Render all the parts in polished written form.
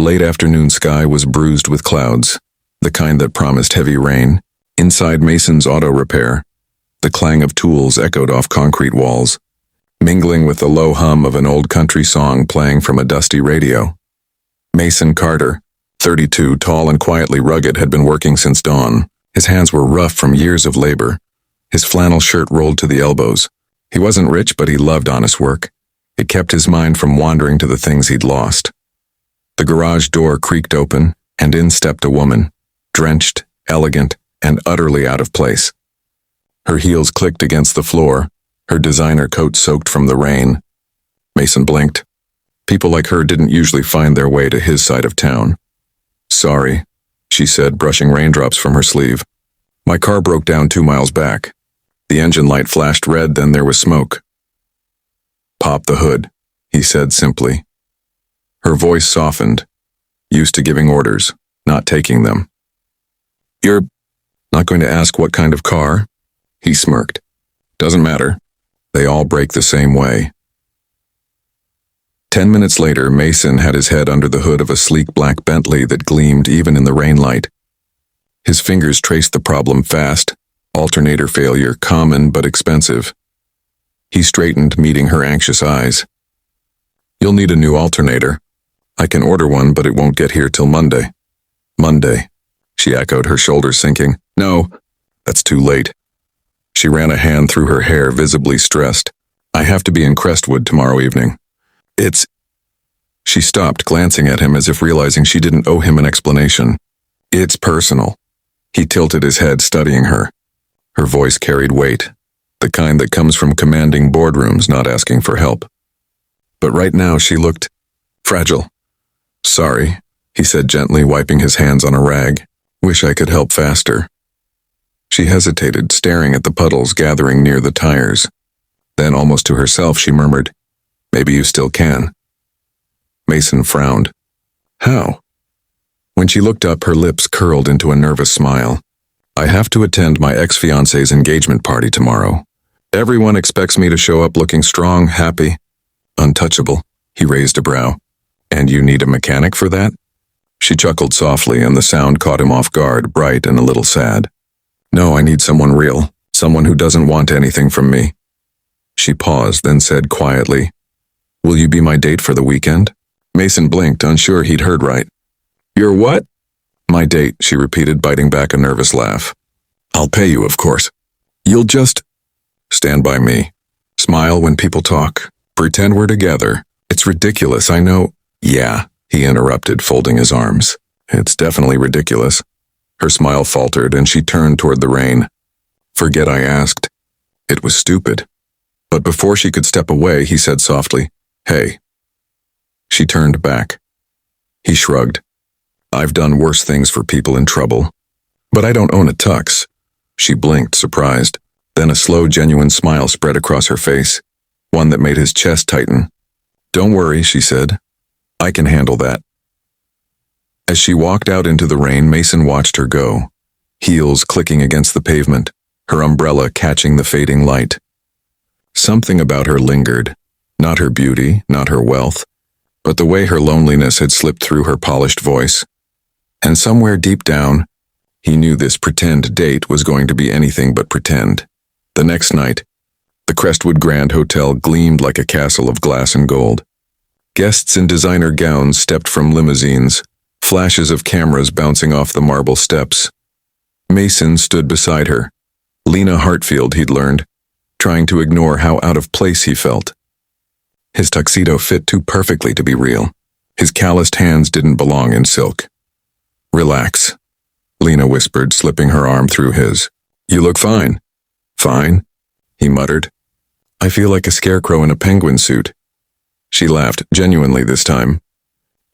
late afternoon sky was bruised with clouds, the kind that promised heavy rain. Inside Mason's auto repair, the clang of tools echoed off concrete walls, mingling with the low hum of an old country song playing from a dusty radio. Mason Carter, 32, tall and quietly rugged, had been working since dawn. His hands were rough from years of labor. His flannel shirt rolled to the elbows. He wasn't rich, but he loved honest work. It kept his mind from wandering to the things he'd lost. The garage door creaked open, and in stepped a woman, drenched, elegant, and utterly out of place. Her heels clicked against the floor, her designer coat soaked from the rain. Mason blinked. People like her didn't usually find their way to his side of town. "Sorry," she said, brushing raindrops from her sleeve. "My car broke down 2 miles back. The engine light flashed red, then there was smoke." "Pop the hood," he said simply. Her voice softened, used to giving orders, not taking them. "You're not going to ask what kind of car?" He smirked. "Doesn't matter. They all break the same way." 10 minutes later, Mason had his head under the hood of a sleek black Bentley that gleamed even in the rain light. His fingers traced the problem fast, alternator failure, common but expensive. He straightened, meeting her anxious eyes. "You'll need a new alternator. I can order one, but it won't get here till Monday." "Monday," she echoed, her shoulders sinking. "No, that's too late." She ran a hand through her hair, visibly stressed. "I have to be in Crestwood tomorrow evening. It's—" She stopped, glancing at him as if realizing she didn't owe him an explanation. "It's personal." He tilted his head, studying her. Her voice carried weight, the kind that comes from commanding boardrooms, not asking for help. But right now she looked fragile. "Sorry," he said gently, wiping his hands on a rag. "Wish I could help faster." She hesitated, staring at the puddles gathering near the tires. Then, almost to herself, she murmured, "Maybe you still can." Mason frowned. "How?" When she looked up, her lips curled into a nervous smile. "I have to attend my ex-fiance's engagement party tomorrow. Everyone expects me to show up looking strong, happy, untouchable." He raised a brow. "And you need a mechanic for that?" She chuckled softly, and the sound caught him off guard, bright and a little sad. "No, I need someone real, someone who doesn't want anything from me." She paused, then said quietly, "Will you be my date for the weekend?" Mason blinked, unsure he'd heard right. "Your what?" "My date," she repeated, biting back a nervous laugh. "I'll pay you, of course. You'll just stand by me. Smile when people talk. Pretend we're together. It's ridiculous, I know." "Yeah," he interrupted, folding his arms. "It's definitely ridiculous." Her smile faltered, and she turned toward the rain. "Forget I asked. It was stupid." But before she could step away, he said softly, "Hey." She turned back. He shrugged. "I've done worse things for people in trouble. But I don't own a tux." She blinked, surprised. Then a slow, genuine smile spread across her face, one that made his chest tighten. "Don't worry," she said. "I can handle that." As she walked out into the rain, Mason watched her go, heels clicking against the pavement, her umbrella catching the fading light. Something about her lingered, not her beauty, not her wealth, but the way her loneliness had slipped through her polished voice. And somewhere deep down, he knew this pretend date was going to be anything but pretend. The next night, the Crestwood Grand Hotel gleamed like a castle of glass and gold. Guests in designer gowns stepped from limousines, flashes of cameras bouncing off the marble steps. Mason stood beside her, Lena Hartfield, he'd learned, trying to ignore how out of place he felt. His tuxedo fit too perfectly to be real. His calloused hands didn't belong in silk. "Relax," Lena whispered, slipping her arm through his. "You look fine." "Fine?" he muttered. "I feel like a scarecrow in a penguin suit." She laughed, genuinely this time.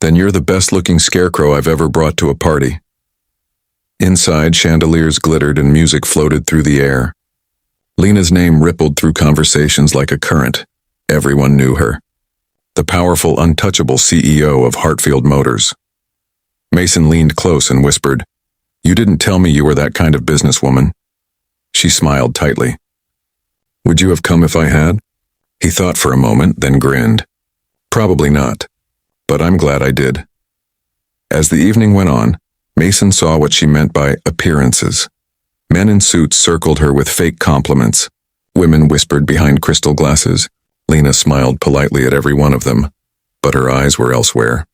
"Then you're the best-looking scarecrow I've ever brought to a party." Inside, chandeliers glittered and music floated through the air. Lena's name rippled through conversations like a current. Everyone knew her. The powerful, untouchable CEO of Hartfield Motors. Mason leaned close and whispered, "You didn't tell me you were that kind of businesswoman." She smiled tightly. "Would you have come if I had?" He thought for a moment, then grinned. "Probably not. But I'm glad I did." As the evening went on, Mason saw what she meant by appearances. Men in suits circled her with fake compliments. Women whispered behind crystal glasses. Lena smiled politely at every one of them, but her eyes were elsewhere.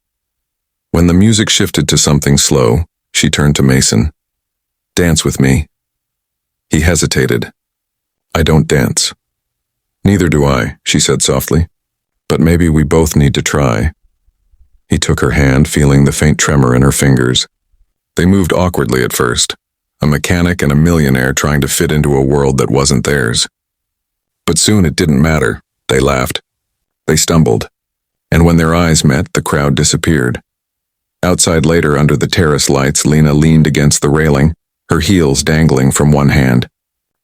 When the music shifted to something slow, she turned to Mason. "Dance with me." He hesitated. "I don't dance." "Neither do I," she said softly. "But maybe we both need to try." He took her hand, feeling the faint tremor in her fingers. They moved awkwardly at first, a mechanic and a millionaire trying to fit into a world that wasn't theirs. But soon it didn't matter. They laughed. They stumbled. And when their eyes met, the crowd disappeared. Outside later, under the terrace lights, Lena leaned against the railing, her heels dangling from one hand.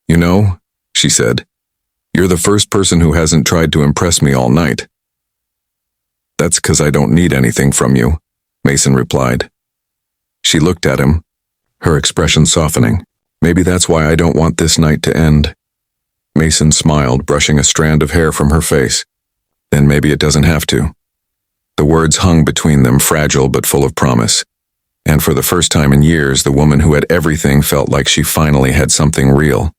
"You know," she said, "you're the first person who hasn't tried to impress me all night." "That's 'cause I don't need anything from you," Mason replied. She looked at him, her expression softening. "Maybe that's why I don't want this night to end." Mason smiled, brushing a strand of hair from her face. "Then maybe it doesn't have to." The words hung between them, fragile but full of promise. And for the first time in years, the woman who had everything felt like she finally had something real.